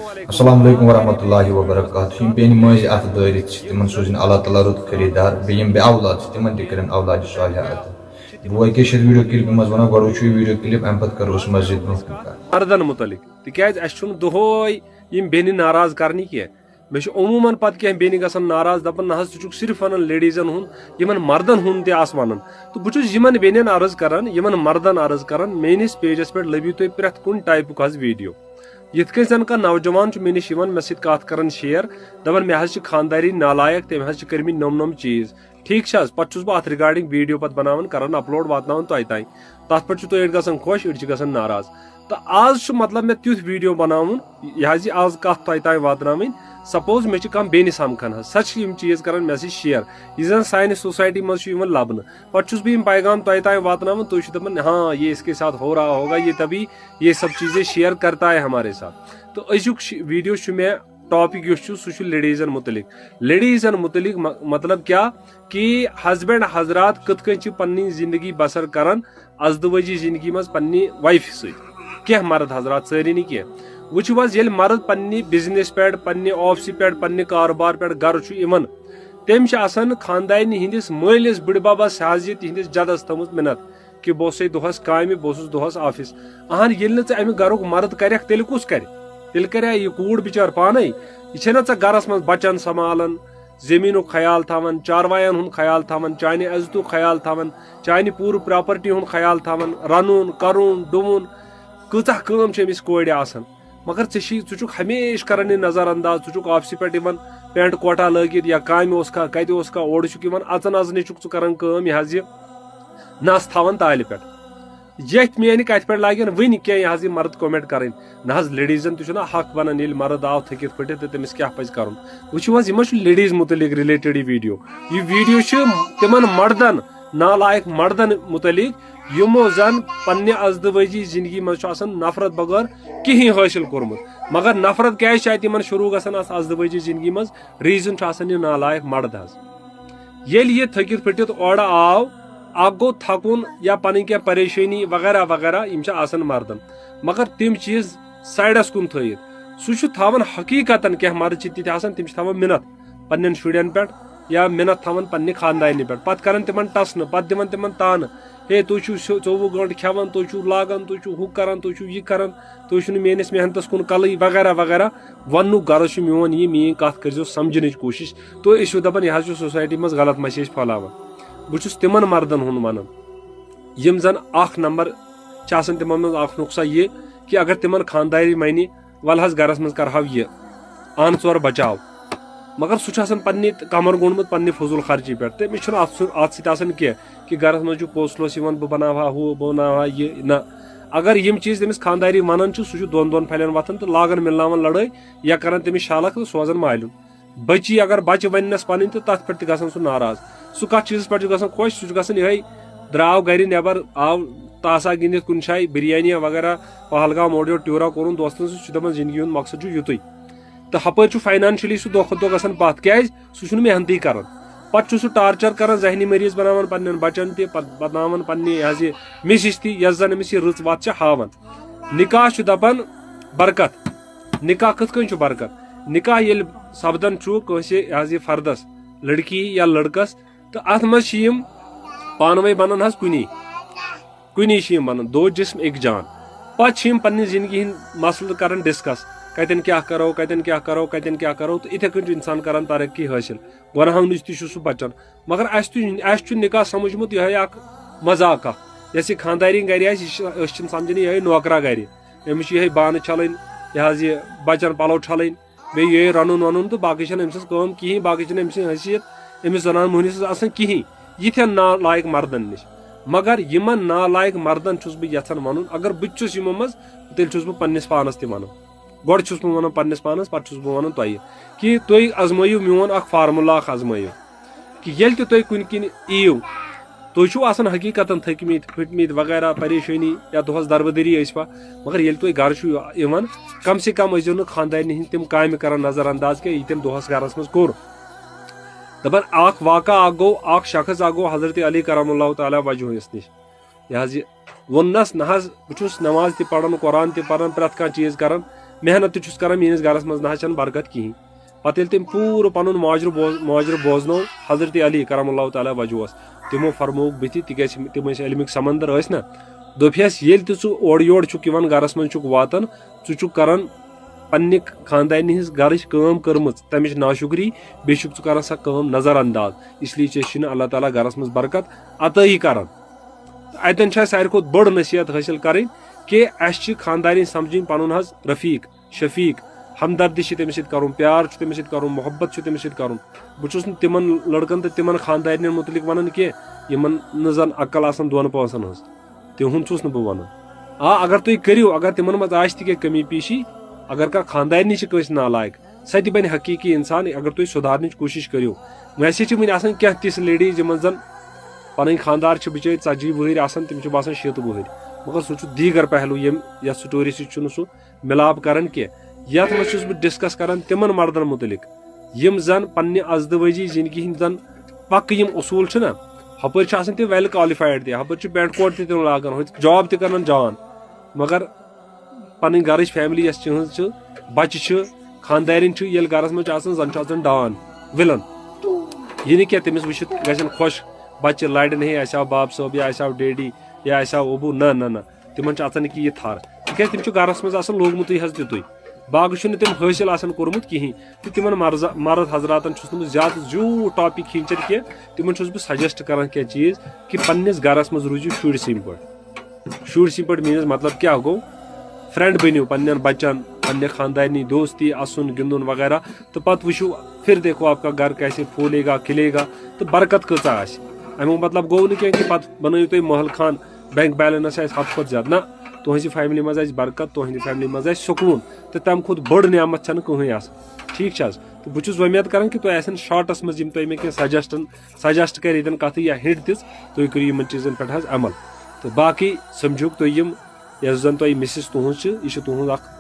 السلام علیکم ورحمۃ اللہ وبرکاتہ بین ماض ات دارت تمن سوزن اللہ تعالیٰ رت خریدار بیم بے اولاد تمن تہ کرن اولاد صالحہ عطا بہ وکیش ویڈیو کلپ مز ونان گۄڈٕ وٕچھو ویڈیو کلپ امہ پتہٕ کرو أسۍ مسجد برونٛہہ مردن متعلق تکیاز اس چھُنہٕ دۄہے یِم بیٚنہِ ناراض کرنہِ کینٛہہ مےٚ چھُ عموٗمن پتہٕ کینٛہہ بیٚنہِ گژھان ناراض دپان نہ حظ ژٕ چھُکھ صرف ونان لیڈیٖزن ہُنٛد یِمن مردن ہُنٛد تہِ آس ونان تہٕ بہٕ چھُس یِمن بیٚنٮ۪ن عرض کران یِمن مردن عرض کران میٲنِس پیجس پٮ۪ٹھ لٔبِو تُہۍ پرٛٮ۪تھ کُنہِ ٹایپُک حظ ویڈیو یِتھ کٔنۍ زن کانٛہہ نوجوان چھُ مےٚ نِش یِوان مےٚ سۭتۍ کتھ کران شیر دپان مےٚ حظ چھِ خانداری نالایق تٔمۍ حظ چھِ کٔرمٕتۍ نوٚم چیٖز ٹھیٖک چھِ حظ پتہٕ چھُس بہٕ اتھ رِگاڈِنگ ویڈیو پتہٕ بناوان کران اپلوڈ واتناوان تۄہہِ تانۍ تتھ پٮ۪ٹھ چھُ تُہۍ أڑۍ گژھان خۄش أڑۍ چھِ گژھان ناراض تہٕ آز چھُ مطلب مےٚ تیُتھ ویڈیو بناوُن یہِ حظ یہِ آز کتھ تۄہہِ تانۍ واتناوٕنۍ سپوز مےٚ چھِ کانٛہہ بیٚنہِ سمکھان حظ سۄ چھِ یِم چیٖز کران مےٚ سۭتۍ شیر یہِ زن سانہِ سوسایٹی منٛز چھُ یِوان لبنہٕ پتہٕ چھُس بہٕ یِم پیغام تۄہہِ تانۍ واتناوان تُہۍ چھِو دپان ہاں یہ اس کے ساتھ ہو رہا ہوگا یہ تبھی یہ سب چیزیں شیئر کرتا ہے ہمارے ساتھ تو أزیُک ویڈیو چھُ مےٚ ٹاپک یُس چھُ سُہ چھُ لیڈیٖزن متعلق مطلب کیا کہ ہسبینڈ حضرات کِتھ کٔنۍ چھِ پنٕنۍ زندگی بسر کران ازدوٲجی زندگی منٛز پننہِ وایفہِ سۭتۍ کینٛہہ مرد حضرات سٲری نہٕ کینٛہہ وٕچھِو حظ ییٚلہِ مرد پننہِ بِزنس پٮ۪ٹھ پننہِ آفسہِ پٮ۪ٹھ پننہِ کاربار پٮ۪ٹھ گرٕ چھُ یِوان تٔمۍ چھِ آسان خاندانہِ ہِنٛدِس مٲلِس بٕڈببس حظ یہِ تِہنٛدِس جدس تھٲومٕژ مِنت کہ بہٕ اوسَے دۄہس کامہِ بہٕ اوسُس دۄہس آفِس اہن ییٚلہِ نہٕ ژٕ امہِ گرُک مرد کرکھ تیٚلہِ کُس کرِ تیٚلہِ کریا یہِ کوٗر بِچار پانے یہِ چھےٚ نہ ژےٚ گرس منٛز بچن سنبھالان زمیٖنُک خیال تھاوان چاروایَن ہُنٛد خیال تھاوان چانہِ عزتُک خیال تھاوان چانہِ پوٗرٕ پراپرٹی ہُنٛد خیال تھاوان رنُن کرُن ڈُوُن کۭژاہ کٲم چھِ أمِس کورِ آسان مگر ژٕ چھُکھ ہمیشہٕ کران یہِ نظر انداز ژٕ چھُکھ آفسہِ پٮ۪ٹھ یِوان پینٹ کوٹا لٲگِتھ یا کامہِ اوسکھا کتہِ اوسکھا اورٕ چھُکھ یِوان اژان اژنٕے چھُکھ ژٕ کران کٲم یہِ حظ یہِ نس تھاوان تالہِ پٮ۪ٹھ یتھ میانہِ کتھِ پٮ۪ٹھ لاگن وٕنہِ کینٛہہ یہِ حظ یہِ مرد کومنٹ کرٕنۍ نہ حظ لیڈیٖزن تہِ چھُنہ حق بنان ییٚلہِ مرد آو تھٔکِتھ پھٔٹِتھ تہٕ تٔمِس کیاہ پزِ کرُن وٕچھِو حظ یہِ ما چھُ لیڈیٖز متعلق رِلیٹڈ یہِ ویڈیو چھُ تِمن مردن نالایق مردن متعلق یِمو زن پننہِ ازدوٲجی زندگی منٛز چھُ آسان نفرت بغٲر کہیٖنۍ حٲصِل کوٚرمُت مگر نفرت کیازِ چھِ اتہِ یِمن شروٗع گژھان اتھ ازدوٲجی زندگی منٛز ریٖزن چھُ آسان یہِ نالایق مرد حظ ییٚلہِ یہِ تھٔکِتھ پھٔٹِتھ اورٕ آو اکھ گوٚو تھکُن یا پنٕنۍ کینٛہہ پریشٲنی وغیرہ وغیرہ یِم چھِ آسان مردن مگر تِم چیٖز سایڈس کُن تھٲیِتھ سُہ چھُ تھاوان حقیٖقتن کینٛہہ مرد چھِ تِتھۍ آسان تِم چھِ تھاوان مِنت پننٮ۪ن شُرٮ۪ن پٮ۪ٹھ یا مِنت تھاوان پننہِ خاندانہِ پٮ۪ٹھ پتہٕ کران تِمن ٹسنہٕ پتہٕ دِوان تِمن تانہٕ ہے تُہۍ چھِو 24 گٲنٛٹہٕ کھٮ۪وان تُہۍ چھِو لاگان تُہۍ چھِو ہُہ کران تُہۍ چھِو یہِ کران تُہۍ چھِو نہٕ میٲنِس محنتس کُن کلٕے وغیرہ وغیرہ وننُک غرض چھُ میون یہِ میٲنۍ کتھ کٔرزیٚو سمجھنٕچ کوٗشش تُہۍ ٲسِو دپان یہِ حظ چھُ سوسایٹی منٛز غلط مسیج پھٔہلاوان بہٕ چھُس تِمن مردن ہُنٛد ونان یِم زن اکھ نمبر چھِ آسان تِمن منٛز اکھ نۄقصان یہِ کہِ اگر تِمن خانداری ونہِ ول حظ گرس منٛز کرہاو یہِ ان ژور بچاو مگر سُہ چھُ آسان پننہِ کمر گوٚنڈمُت پننہِ فضوٗل خرچی پٮ۪ٹھ تٔمِس چھُنہٕ اتھ سۭتۍ آسان کینٛہہ کہ گرس منٛز چھُ پوٚژھ یِوان بہٕ بناوہا ہُہ بہٕ بناوہا یہِ نہ اگر یِم چیٖز تٔمِس خانداری ونان چھِ سُہ چھُ دۄن پھلٮ۪ن وتھان تہٕ لاگان مِلناوان لڑٲے یا کران تٔمِس شالکھ تہٕ سوزان مالُن بچی اگر بچہِ وننس پنٕنۍ تہٕ تتھ پٮ۪ٹھ تہِ گژھان سُہ ناراض سُہ کتھ چیٖزس پٮ۪ٹھ چھُ گژھان خۄش سُہ چھُ گژھان یِہے درٛاو گرِ نٮ۪بر آو تاسا گِنٛدِتھ کُنہِ جایہِ بِریانی وغیرہ پہلگام اورٕ یورٕ ٹیوٗرا کوٚرُن دوستن سۭتۍ چھُ دپان زندگی ہُنٛد مقصد چھُ یُتُے تہٕ ہپٲرۍ چھُ فاینانشلی سُہ دۄہ کھۄتہٕ دۄہ گژھان پتھ کیازِ سُہ چھُنہٕ محنتٕے کران پتہٕ چھُ سُہ ٹارچر کران ذہنی مریض بناوان پننٮ۪ن بچن تہِ پتہٕ بناوان پننہِ یہِ حظ یہِ مِسِج تہِ یۄس زن أمِس یہِ رٕژ وتھ چھِ ہاوان نکاح چھُ دپان برکت نکاح کِتھ کٔنۍ چھُ برکت نکاح ییٚلہِ سپدان چھُ کٲنٛسہِ یہِ حظ یہِ فردس لڑکی یا لڑکس تہٕ اتھ منٛز چھِ یِم پانہٕ ؤنۍ بنان حظ کُنی چھِ یِم بنان دو جسم ایک جان پتہٕ چھِ یِم پننہِ زندگی ہٕنٛدۍ مسلہٕ کران ڈسکس کتٮ۪ن کیاہ کرو تہٕ یِتھے کٔنۍ چھُ انسان کران ترقی حٲصِل گۄنہو نِش تہِ چھُ سُہ بچان مگر اسہِ چھُ نکاح سمجھمُت یِہے اکھ مذاق اکھ یۄس یہِ خاندارِنۍ گرِ آسہِ أسۍ چھِنہٕ سمجھان یِہے نوکرا گرِ أمِس چھُ یِہے بانہٕ چھلٕنۍ یہِ حظ یہِ بچن پلو چھلٕنۍ بیٚیہِ یِہے رنُن ونُن تہٕ باقٕے چھنہٕ أمۍ سٕنٛز کٲم کہیٖنۍ باقٕے چھنہٕ أمۍ سٕنٛز حیثیت أمِس زنان مۄہنوِس آسان کہیٖنۍ یِتھٮ۪ن نالایق مردن نِش مگر یِمن نالایق مردن چھُس بہٕ یژھان ونُن اگر بہٕ تہِ چھُس یِمو منٛز تیٚلہِ چھُس بہٕ پننِس پانس تہِ ونان گۄڈٕ چھُس بہٕ ونان پننِس پانس پتہٕ چھُس بہٕ ونان تۄہہِ کہِ تُہۍ ازمٲیِو میون اکھ فارمولا اکھ ازمٲیِو کہِ ییٚلہِ تہِ تُہۍ کُنہِ کِنۍ یِیِو تُہۍ چھِو آسان حقیٖقتن تھٔکمٕتۍ پھٔٹمٕتۍ وغیرہ پریشٲنی یا دۄہس دربٕدٔری ٲسوا مگر ییٚلہِ تُہۍ گرٕ چھِو یِوان کم سے کم ٲسۍزیو نہٕ خاندارنہِ ہِنٛدۍ تِم کامہِ کران نظر انداز کینٛہہ یہِ تٔمۍ دۄہس گرس منٛز کوٚر دپان اکھ واقعہ اکھ گوٚو اکھ شخص اکھ گوٚو حضرت علی کرم اللہ تعالیٰ وجہس نِش یہِ حظ یہِ ووٚننس نہ حظ بہٕ چھُس نماز تہِ پران قرآن تہِ پران پرٛٮ۪تھ کانٛہہ چیٖز کران محنت تہ چھُس کران میٲنِس گرس منٛز نہ حظ چھنہٕ برکت کِہینۍ پتہٕ ییٚلہِ تٔمۍ پوٗرٕ پنُن ماجرٕ بوزنو حضرت علی کرم اللہ تعالیٰ وجوہس تِمو فرمووُکھ بٕتھِ تِکیازِ تِم ٲسۍ علمٕکۍ سمندر ٲسۍ نا دوٚپہس ییٚلہِ تہِ ژٕ اورٕ یور چھُکھ یِوان گرس منٛز چھُکھ واتان ژٕ چھُکھ کران پننہِ خاندانہِ ہٕنٛز گرٕچ کٲم کٔرمٕژ تمِچ ناشُکری بیٚیہِ چھُکھ ژٕ کران سۄ کٲم نظر انداز اس لیے ژےٚ چھِنہٕ اللہ تعالیٰ گرس منٛز برکت عطٲیی کران اتٮ۪ن چھِ اسہِ ساروی کھۄتہٕ بٔڑ نصیحت حٲصِل کرٕنۍ کہِ اسہِ چھِ خاندارٮ۪ن سمجھٕنۍ پنُن حظ رفیق شفیق ہمدردی چھِ تٔمِس سۭتۍ کرُن پیار چھُ تٔمِس سۭتۍ کرُن محبت چھُ تٔمِس سۭتۍ کرُن بہٕ چھُس نہٕ تِمن لڑکن تہٕ تِمن خاندارٮ۪ن مُتعلق ونان کینٛہہ یِمن نہٕ زن عقل آسان دۄن پونٛسن ہٕنٛز تِہُنٛد چھُس نہٕ بہٕ ونان اگر تُہۍ کٔرِو اگر تِمن منٛز آسہِ تہِ کینٛہہ کمی پیٖشی اگر کانٛہہ خاندارنی چھِ کٲنٛسہِ نالایق سۄ تہِ بنہِ حقیٖقی انسان اگر تُہۍ سُدھارنٕچ کوٗشش کٔرِو ویسے چھِ وٕنہِ آسان کینٛہہ تِژھ لیڈیٖز یِمن زن پنٕنۍ خاندار چھِ بِچٲرۍ 40 وٕہٕرۍ آسان تِم چھِ باسان 60 وٕہٕرۍ مگر سُہ چھُ دیٖگر پہلوٗ یتھ سٹوری سۭتۍ چھُنہٕ سُہ مِلاپ کران کینٛہہ یتھ منٛز چھُس بہٕ ڈسکس کران تِمن مردن مُتعلق یِم زن پننہِ ازدوٲجی زندگی ہٕنٛدۍ زن پکہٕ یِم اصوٗل چھِنہ ہپٲرۍ چھِ آسان تِم ویل کالِفایڈ تہِ ہپٲرۍ چھُ پینٹ کوٹ تہِ تِم لاگان ہوٚتہِ جاب تہِ کران جان مگر پنٕنۍ گرٕچ فیملی یۄس تِہنٛز چھِ بچہِ چھِ خاندارٮ۪ن چھِ ییٚلہِ گرس منٛز چھِ آسان زن چھُ آسان ڈان وِلن یہِ نہٕ کینٛہہ تٔمِس وٕچھِتھ گژھن خۄش بچہِ لرن ہے اسہِ آو باب صٲب یا اسہِ آو ڈیڈی یا اسہِ آو ابوٗ نہ تِمن چھِ اژان کہِ یہِ تھر تِکیازِ تِم چھِ گرس منٛز آسان لوگمُتٕے حظ تِتُے باغ چھُنہٕ تِم حٲصِل آسان کوٚرمُت کِہینۍ تہٕ تِمن مرد حضراتن چھُس نہٕ بہٕ زیادٕ زیوٗٹھ ٹاپِک کھیٖنچان کینٛہہ تِمن چھُس بہٕ سجسٹ کران کینٛہہ چیٖز کہِ پننِس گرس منٛز روٗزِو شُرۍ سٕنٛدۍ پٲٹھۍ شُرۍ سٕنٛدۍ پٲٹھۍ میٖنٕز مطلب کیاہ گوٚو فرینڈ بٔنِو پننٮ۪ن بچن پننہِ خاندارنی دوستی اسُن گِنٛدُن وغیرہ تہٕ پتہٕ وٕچھِو پھر دیکھو آپ کا گھر کیسے پھولے گا کھلے گا تہٕ برکت کۭژاہ آسہِ امیُک مطلب گوٚو نہٕ کینٛہہ کہِ پتہٕ بنٲیِو تُہۍ محل خان بینک بیلنس آسہِ حد کھۄتہٕ زیادٕ نہ تُہنٛزِ فیملی منٛز آسہِ برکت تُہنٛدِ فیملی منٛز آسہِ سکوٗن تہٕ تمہِ کھۄتہٕ بٔڑ نعمت چھنہٕ کٕہٕنۍ آسان ٹھیٖک چھِ حظ تہٕ بہٕ چھُس وۄمید کران کہِ تۄہہِ آسن شاٹس منٛز یِم تۄہہِ مےٚ کینٛہہ سجسٹ کرِ ییٚتٮ۪ن کتھٕ یا ہِنٹ دِژ تُہۍ کٔرِو یِمن چیٖزن پٮ۪ٹھ حظ عمل تہٕ باقٕے سمجھوکھ تُہۍ یِم یۄس زن تۄہہِ مِسِز تُہنٛز چھِ یہِ چھِ تُہنٛز اکھ